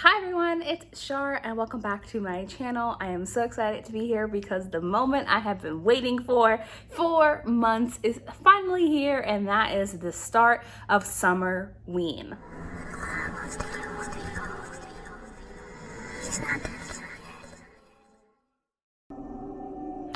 Hi everyone, it's Shar and welcome back to my channel. I am so excited to be here because the moment I have been waiting for 4 months is finally here, and that is the start of Summerween.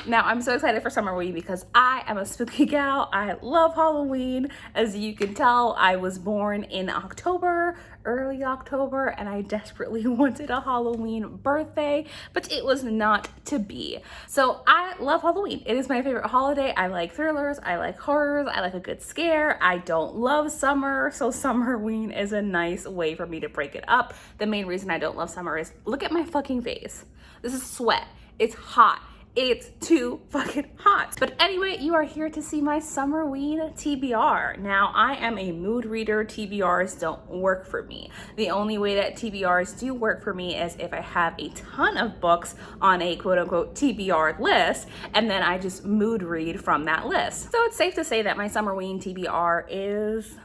Now, I'm so excited for Summerween because I am a spooky gal. I love Halloween. As you can tell, I was born in October, early October, and I desperately wanted a Halloween birthday, but it was not to be. So I love Halloween. It is my favorite holiday. I like thrillers, I like horrors, I like a good scare. I don't love summer, so Summerween is a nice way for me to break it up. The main reason I don't love summer is look at my fucking face. This is sweat. It's hot. It's too fucking hot. But anyway, you are here to see my Summerween TBR. Now, I am a mood reader. TBRs don't work for me. The only way that TBRs do work for me is if I have a ton of books on a quote unquote TBR list, and then I just mood read from that list. So it's safe to say that my Summerween TBR is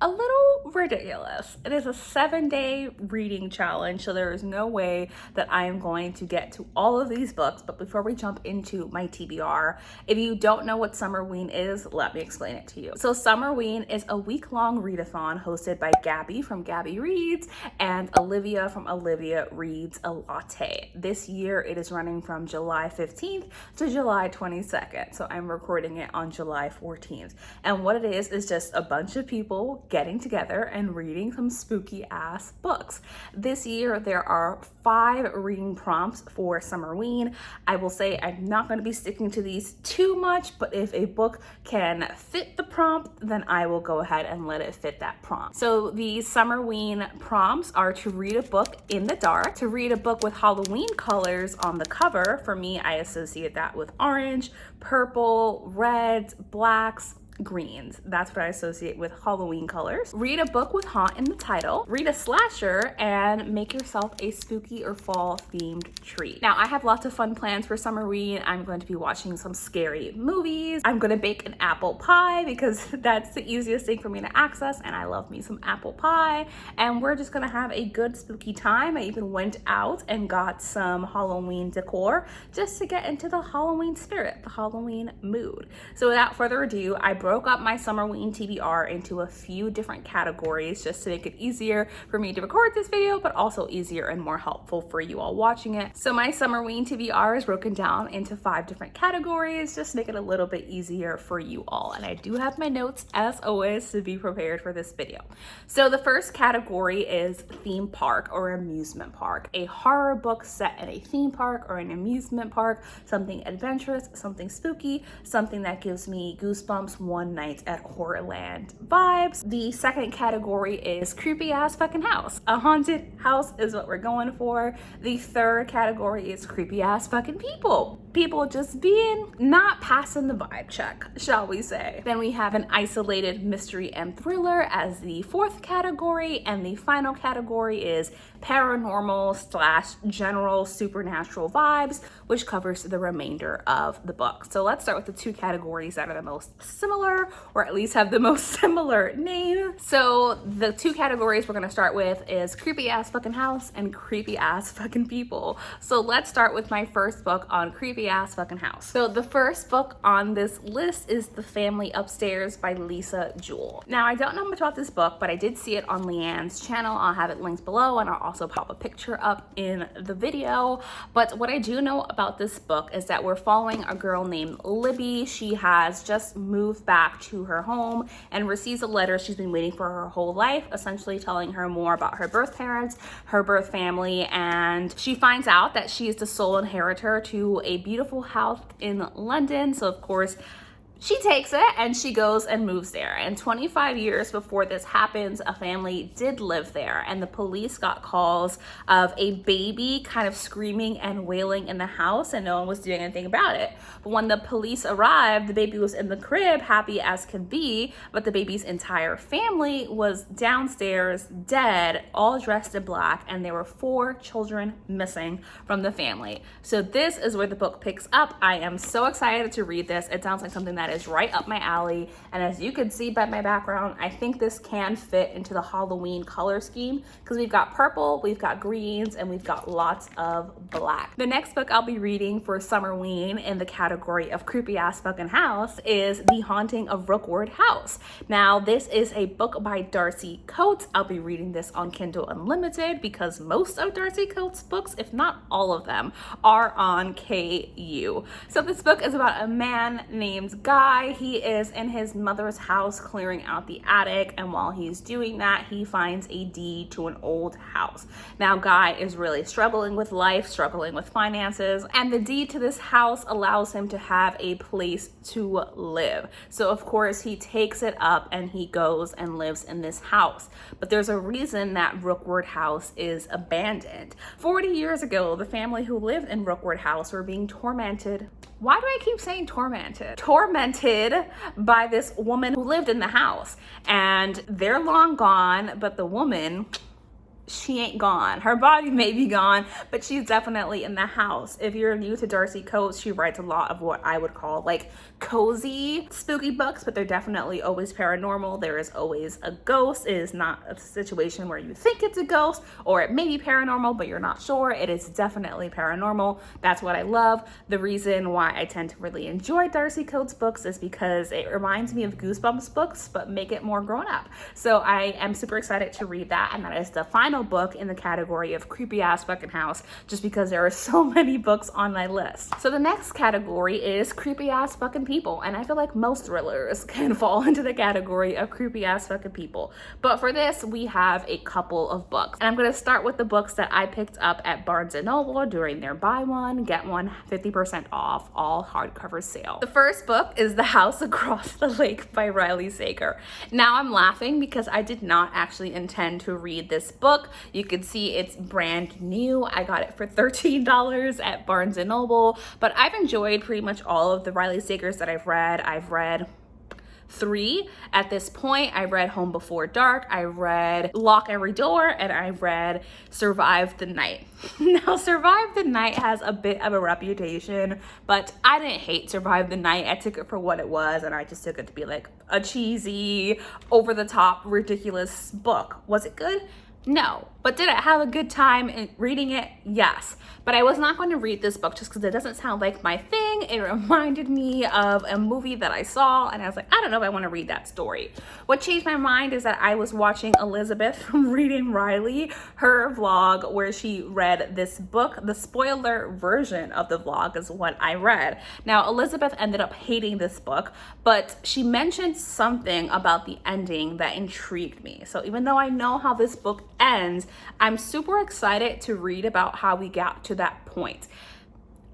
a little ridiculous. It is a 7-day reading challenge, so there is no way that I am going to get to all of these books. But before we jump into my TBR, if you don't know what Summerween is, let me explain it to you. So Summerween is a week-long readathon hosted by Gabby from Gabby Reads and Olivia from Olivia Reads a Latte. This year it is running from July 15th to July 22nd. So I'm recording it on July 14th. And what it is just a bunch of people getting together and reading some spooky ass books. This year there are 5 reading prompts for Summerween. I will say I'm not going to be sticking to these too much, but if a book can fit the prompt, then I will go ahead and let it fit that prompt. So the Summerween prompts are to read a book in the dark, to read a book with Halloween colors on the cover. For me, I associate that with orange, purple, reds, blacks, greens. That's what I associate with Halloween colors. Read a book with haunt in the title. Read a slasher and make yourself a spooky or fall themed treat. Now, I have lots of fun plans for Summerween. I'm going to be watching some scary movies. I'm going to bake an apple pie because that's the easiest thing for me to access, and I love me some apple pie. And we're just going to have a good spooky time. I even went out and got some Halloween decor just to get into the Halloween spirit, the Halloween mood. So without further ado, I broke up my Summerween TBR into a few different categories just to make it easier for me to record this video, but also easier and more helpful for you all watching it. So my Summerween TBR is broken down into 5 different categories, just to make it a little bit easier for you all. And I do have my notes, as always, to be prepared for this video. So the first category is theme park or amusement park. A horror book set in a theme park or an amusement park, something adventurous, something spooky, something that gives me goosebumps, one night at Horrorland vibes. The second category is creepy ass fucking house. A haunted house is what we're going for. The third category is creepy ass fucking people. People just being not passing the vibe check, shall we say. Then we have an isolated mystery and thriller as the fourth category, and the final category is paranormal / general supernatural vibes, which covers the remainder of the book. So let's start with the 2 categories that are the most similar, or at least have the most similar name. So the 2 categories we're gonna start with is creepy ass fucking house and creepy ass fucking people. So let's start with my first book on creepy ass fucking house. So the first book on this list is The Family Upstairs by Lisa Jewell. Now, I don't know much about this book, but I did see it on Leanne's channel. I'll have it linked below, and I'll also pop a picture up in the video. But what I do know about this book is that we're following a girl named Libby. She has just moved back to her home and receives a letter she's been waiting for her whole life, essentially telling her more about her birth parents, her birth family, and she finds out that she is the sole inheritor to a beautiful house in London. So of course, she takes it and she goes and moves there. And 25 years before this happens, a family did live there, and the police got calls of a baby kind of screaming and wailing in the house, and no one was doing anything about it. But when the police arrived, the baby was in the crib, happy as can be, but the baby's entire family was downstairs, dead, all dressed in black, and there were 4 children missing from the family. So this is where the book picks up. I am so excited to read this. It sounds like something that that is right up my alley. And as you can see by my background, I think this can fit into the Halloween color scheme because we've got purple, we've got greens, and we've got lots of black. The next book I'll be reading for Summerween in the category of creepy ass fucking house is The Haunting of Rookwood House. Now, this is a book by Darcy Coates. I'll be reading this on Kindle Unlimited because most of Darcy Coates' books, if not all of them, are on KU. So this book is about a man named Guy. He is in his mother's house clearing out the attic, and while he's doing that, he finds a deed to an old house. Now, Guy is really struggling with life, struggling with finances, and the deed to this house allows him to have a place to live. So of course he takes it up and he goes and lives in this house. But there's a reason that Rookwood House is abandoned. 40 years ago, the family who lived in Rookwood House were being tormented. Why do I keep saying tormented? Tormented by this woman who lived in the house. And they're long gone, but the woman, she ain't gone. Her body may be gone, but she's definitely in the house. If you're new to Darcy Coates, she writes a lot of what I would call like cozy, spooky books, but they're definitely always paranormal. There is always a ghost. It is not a situation where you think it's a ghost, or it may be paranormal, but you're not sure. It is definitely paranormal. That's what I love. The reason why I tend to really enjoy Darcy Coates books is because it reminds me of Goosebumps books, but make it more grown up. So I am super excited to read that, and that is the final book in the category of creepy ass fucking house, just because there are so many books on my list. So the next category is creepy ass fucking people, and I feel like most thrillers can fall into the category of creepy ass fucking people, but for this we have a couple of books, and I'm going to start with the books that I picked up at Barnes & Noble during their buy one get one 50% off all hardcover sale. The first book is The House Across the Lake by Riley Sager. Now I'm laughing because I did not actually intend to read this book. You can see it's brand new. I got it for $13 at Barnes & Noble, but I've enjoyed pretty much all of the Riley Sagers that I've read. I've read 3 at this point. I read Home Before Dark, I read Lock Every Door, and I read Survive the Night. Now, Survive the Night has a bit of a reputation, but I didn't hate Survive the Night. I took it for what it was, and I just took it to be like a cheesy, over-the-top, ridiculous book. Was it good? No. But did I have a good time in reading it? Yes. But I was not going to read this book just because it doesn't sound like my thing. It reminded me of a movie that I saw, and I was like, I don't know if I want to read that story. What changed my mind is that I was watching Elizabeth from Reading Riley, her vlog where she read this book. The spoiler version of the vlog is what I read. Now, Elizabeth ended up hating this book, but she mentioned something about the ending that intrigued me. So even though I know how this book ends, I'm super excited to read about how we got to that point.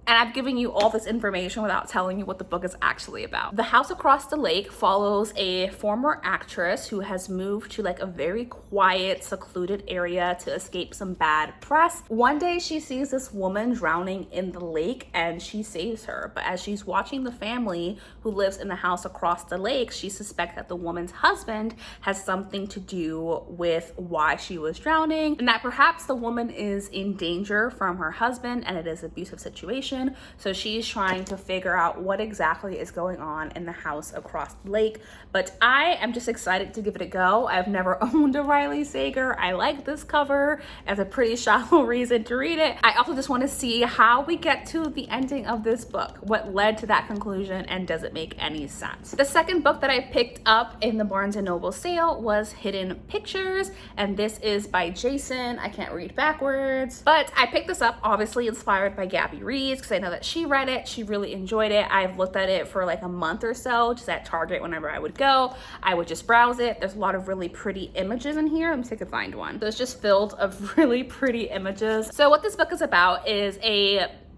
And I've given you all this information without telling you what the book is actually about. The House Across the Lake follows a former actress who has moved to like a very quiet, secluded area to escape some bad press. One day she sees this woman drowning in the lake and she saves her. But as she's watching the family who lives in the house across the lake, she suspects that the woman's husband has something to do with why she was drowning, and that perhaps the woman is in danger from her husband and it is an abusive situation. So she's trying to figure out what exactly is going on in the house across the lake. But I am just excited to give it a go. I've never owned a Riley Sager. I like this cover as a pretty shallow reason to read it. I also just want to see how we get to the ending of this book. What led to that conclusion, and does it make any sense? The second book that I picked up in the Barnes & Noble sale was Hidden Pictures, and this is by Jason. I can't read backwards, but I picked this up obviously inspired by Gabby Reed's, because I know that she read it, she really enjoyed it. I've looked at it for like a month or so, just at Target whenever I would go. I would just browse it. There's a lot of really pretty images in here. Let me see if I can find one. So it's just filled of really pretty images. So what this book is about is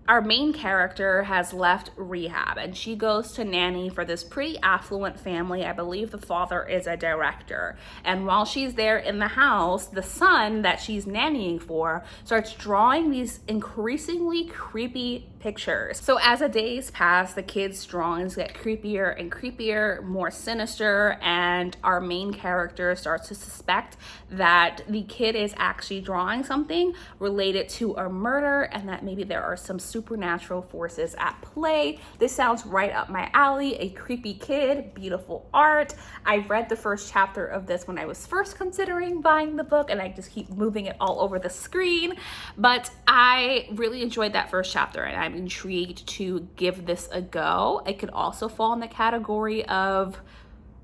our main character has left rehab and she goes to nanny for this pretty affluent family. I believe the father is a director. And while she's there in the house, the son that she's nannying for starts drawing these increasingly creepy pictures. So as the days pass, the kid's drawings get creepier and creepier, more sinister, and our main character starts to suspect that the kid is actually drawing something related to a murder and that maybe there are some supernatural forces at play. This sounds right up my alley. A creepy kid, beautiful art. I read the first chapter of this when I was first considering buying the book, and I just keep moving it all over the screen. But I really enjoyed that first chapter, and I'm intrigued to give this a go. It could also fall in the category of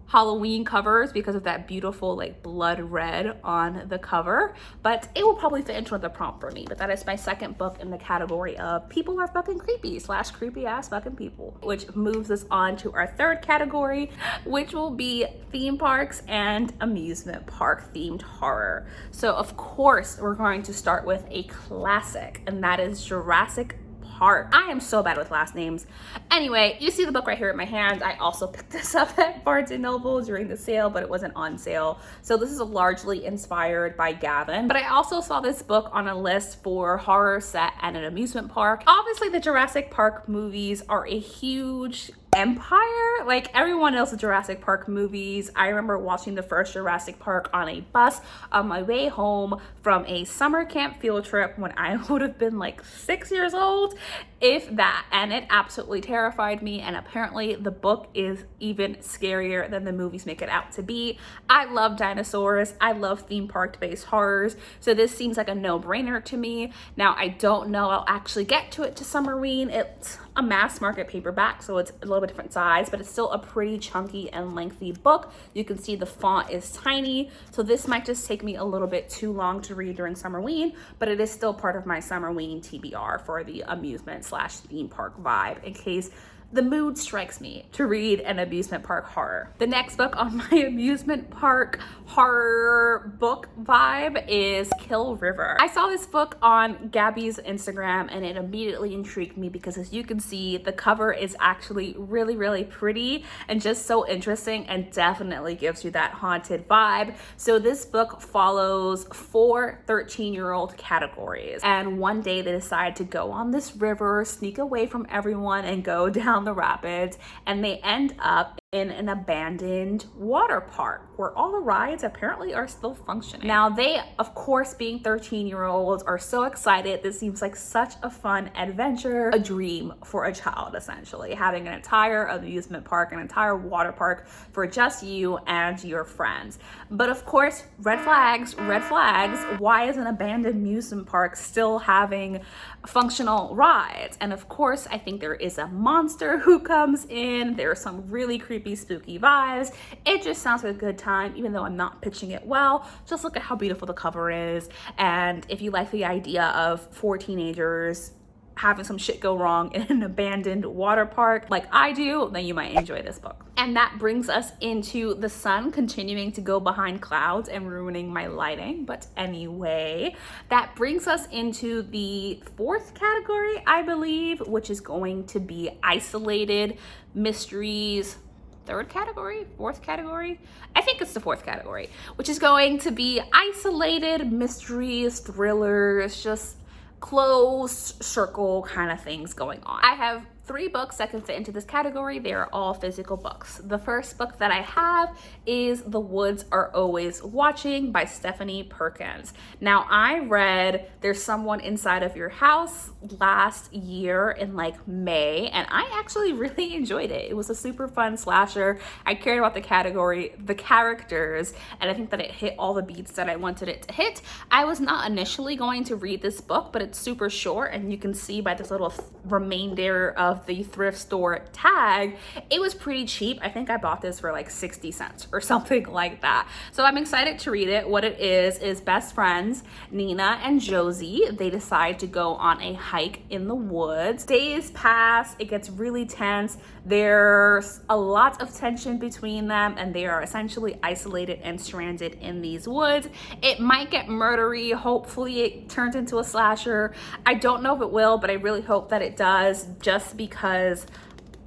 Halloween covers because of that beautiful like blood red on the cover, but it will probably fit into the prompt for me. But that is my second book in the category of people are fucking creepy / creepy ass fucking people, which moves us on to our third category, which will be theme parks and amusement park themed horror. So of course we're going to start with a classic, and that is Jurassic Park. I am so bad with last names. Anyway, you see the book right here in my hands. I also picked this up at Barnes & Noble during the sale, but it wasn't on sale. So this is largely inspired by Gavin. But I also saw this book on a list for horror set at an amusement park. Obviously, the Jurassic Park movies are a huge empire. Like everyone knows the Jurassic Park movies. I remember watching the first Jurassic Park on a bus on my way home from a summer camp field trip when I would have been like 6 years old, if that, and it absolutely terrified me. And apparently the book is even scarier than the movies make it out to be. I love dinosaurs. I love theme park based horrors, so this seems like a no-brainer to me. Now I don't know I'll actually get to it to Summerween. It's a mass market paperback, so it's a little bit different size, but it's still a pretty chunky and lengthy book. You can see the font is tiny, so this might just take me a little bit too long to read during Summerween, but it is still part of my Summerween TBR for the amusement / theme park vibe, in case the mood strikes me to read an amusement park horror. The next book on my amusement park horror book vibe is Kill River. I saw this book on Gabby's Instagram and it immediately intrigued me because, as you can see, the cover is actually really, really pretty and just so interesting and definitely gives you that haunted vibe. So this book follows 4 13-year-old categories, and one day they decide to go on this river, sneak away from everyone, and go down the rapids, and they end up in an abandoned water park where all the rides apparently are still functioning. Now they, of course, being 13-year-olds, are so excited. This seems like such a fun adventure, a dream for a child, essentially, having an entire amusement park, an entire water park for just you and your friends. But of course, red flags, red flags. Why is an abandoned amusement park still having functional rides? And of course, I think there is a monster who comes in. There are some really creepy, spooky vibes. It just sounds like a good time, even though I'm not pitching it well. Just look at how beautiful the cover is. And if you like the idea of 4 teenagers having some shit go wrong in an abandoned water park like I do, then you might enjoy this book. And that brings us into the sun continuing to go behind clouds and ruining my lighting. But anyway, that brings us into the 4th category, I believe, which is going to be isolated mysteries. 3rd category, 4th category, I think it's the 4th category, which is going to be isolated mysteries, thrillers, just closed circle kind of things going on. I have 3 books that can fit into this category. They are all physical books. The first book that I have is The Woods Are Always Watching by Stephanie Perkins. Now, I read There's Someone Inside of Your House last year in like May, and I actually really enjoyed it. It was a super fun slasher. I cared about the category, the characters, and I think that it hit all the beats that I wanted it to hit. I was not initially going to read this book, but it's super short, and you can see by this little remainder of the thrift store tag, it was pretty cheap. I think I bought this for like 60 cents or something like that. So I'm excited to read it. What it is best friends, Nina and Josie, they decide to go on a hike in the woods. Days pass, it gets really tense. There's a lot of tension between them, and they are essentially isolated and stranded in these woods. It might get murdery. Hopefully it turns into a slasher. I don't know if it will, but I really hope that it does, just because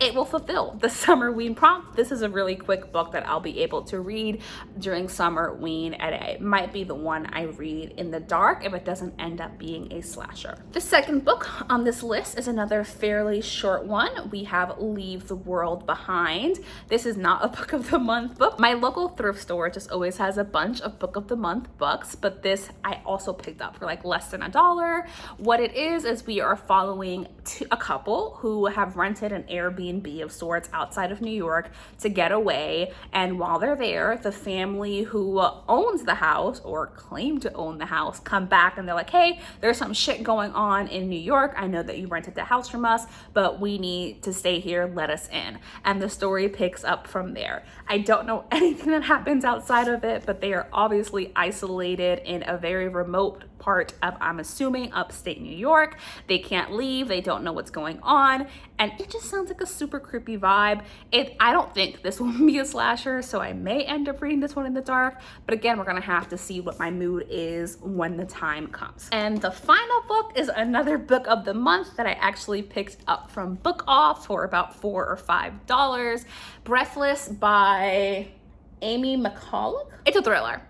it will fulfill the Summerween prompt. This is a really quick book that I'll be able to read during Summerween, and it might be the one I read in the dark if it doesn't end up being a slasher. The second book on this list is another fairly short one. We have Leave the World Behind. This is not a book of the month book. My local thrift store just always has a bunch of book of the month books, but this I also picked up for like less than $1. What it is we are following a couple who have rented an Airbnb of sorts outside of New York to get away, and while they're there, the family who owns the house or claim to own the house come back and they're like, hey, there's some shit going on in New York. I know that you rented the house from us, but we need to stay here, let us in. And the story picks up from there. I don't know anything that happens outside of it, but they are obviously isolated in a very remote part of, I'm assuming, upstate New York. They can't leave, they don't know what's going on, and it just sounds like a super creepy vibe. I don't think this will be a slasher, so I may end up reading this one in the dark, but again, we're gonna have to see what my mood is when the time comes. And the final book is another book of the month that I actually picked up from Book Off for about $4 or $5. Breathless by Amy McCulloch. It's a thriller.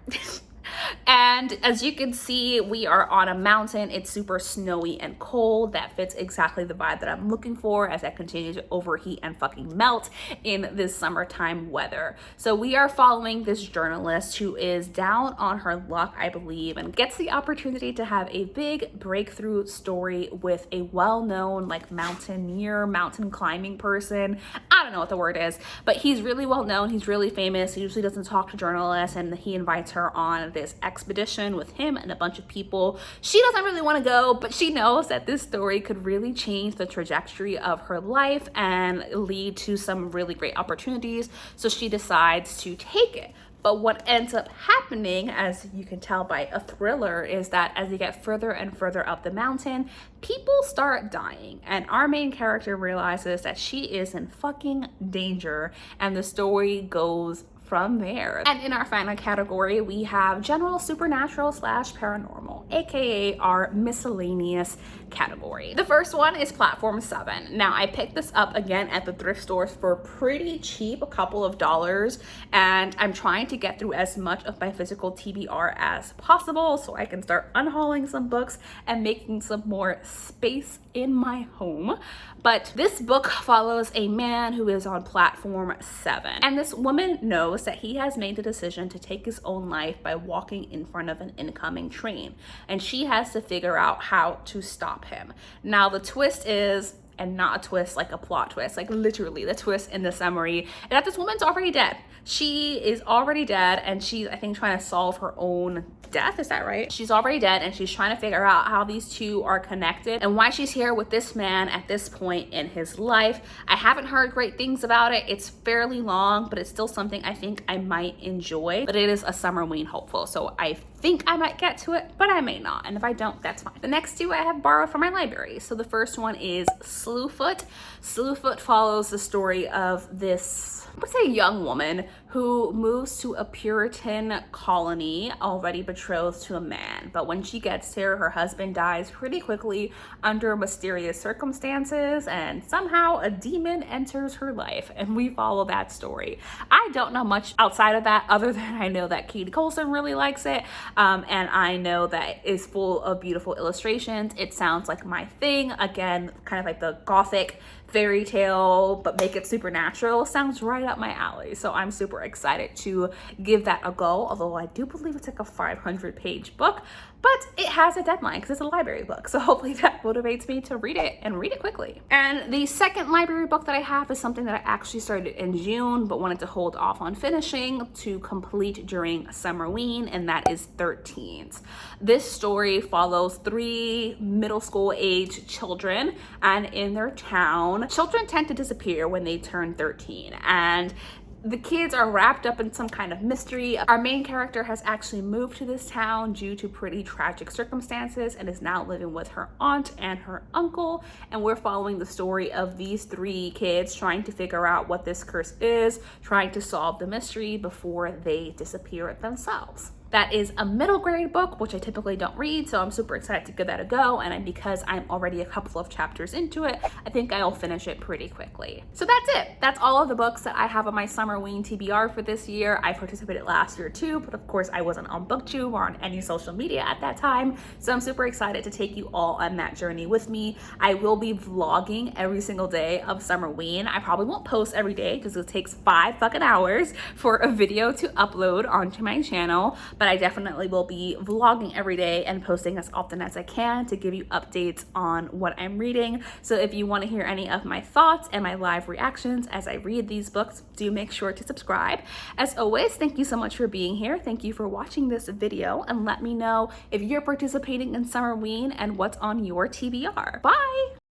And as you can see, we are on a mountain. It's super snowy and cold. That fits exactly the vibe that I'm looking for as I continue to overheat and fucking melt in this summertime weather. So we are following this journalist who is down on her luck, I believe, and gets the opportunity to have a big breakthrough story with a well-known like mountaineer, mountain climbing person. I don't know what the word is, but he's really well known. He's really famous. He usually doesn't talk to journalists, and he invites her on this expedition with him and a bunch of people. She doesn't really want to go, but she knows that this story could really change the trajectory of her life and lead to some really great opportunities. So she decides to take it. But what ends up happening, as you can tell by a thriller, is that as you get further and further up the mountain, people start dying. And our main character realizes that she is in fucking danger, and the story goes from there. And in our final category, we have general supernatural / paranormal, aka our miscellaneous category. The first one is Platform 7. Now, I picked this up again at the thrift stores for pretty cheap, a couple of dollars, and I'm trying to get through as much of my physical TBR as possible so I can start unhauling some books and making some more space in my home. But this book follows a man who is on Platform 7, and this woman knows that he has made the decision to take his own life by walking in front of an incoming train, and she has to figure out how to stop him. Now, the twist is, and not a twist like a plot twist, like literally the twist in the summary, is that this woman's already dead. She is already dead, and she's, I think, trying to solve her own death. Is that right? She's already dead, and she's trying to figure out how these two are connected and why she's here with this man at this point in his life. I haven't heard great things about it. It's fairly long, but it's still something I think I might enjoy. But it is a Summerween hopeful, so I think I might get to it, but I may not. And if I don't, that's fine. The next two I have borrowed from my library. So the first one is Slewfoot. Slewfoot follows the story of this, let's say, young woman who moves to a Puritan colony already betrothed to a man. But when she gets there, her husband dies pretty quickly under mysterious circumstances, and somehow a demon enters her life, and we follow that story. I don't know much outside of that other than I know that Katie Colson really likes it, and I know that it's full of beautiful illustrations. It sounds like my thing. Again, kind of like the gothic fairy tale, but make it supernatural. Sounds right up my alley. So I'm super excited to give that a go, although I do believe it's like a 500-page book, but it has a deadline because it's a library book. So hopefully that motivates me to read it and read it quickly. And the second library book that I have is something that I actually started in June, but wanted to hold off on finishing to complete during Summerween, and that is 13th. This story follows 3 middle school age children, and in their town, children tend to disappear when they turn 13, and the kids are wrapped up in some kind of mystery. Our main character has actually moved to this town due to pretty tragic circumstances and is now living with her aunt and her uncle. And we're following the story of these 3 kids trying to figure out what this curse is, trying to solve the mystery before they disappear themselves. That is a middle grade book, which I typically don't read, so I'm super excited to give that a go. And because I'm already a couple of chapters into it, I think I'll finish it pretty quickly. So that's it. That's all of the books that I have on my Summerween TBR for this year. I participated last year too, but of course I wasn't on BookTube or on any social media at that time. So I'm super excited to take you all on that journey with me. I will be vlogging every single day of Summerween. I probably won't post every day because it takes 5 fucking hours for a video to upload onto my channel, but I definitely will be vlogging every day and posting as often as I can to give you updates on what I'm reading. So if you want to hear any of my thoughts and my live reactions as I read these books, do make sure to subscribe. As always, thank you so much for being here. Thank you for watching this video, and let me know if you're participating in Summerween and what's on your TBR. Bye!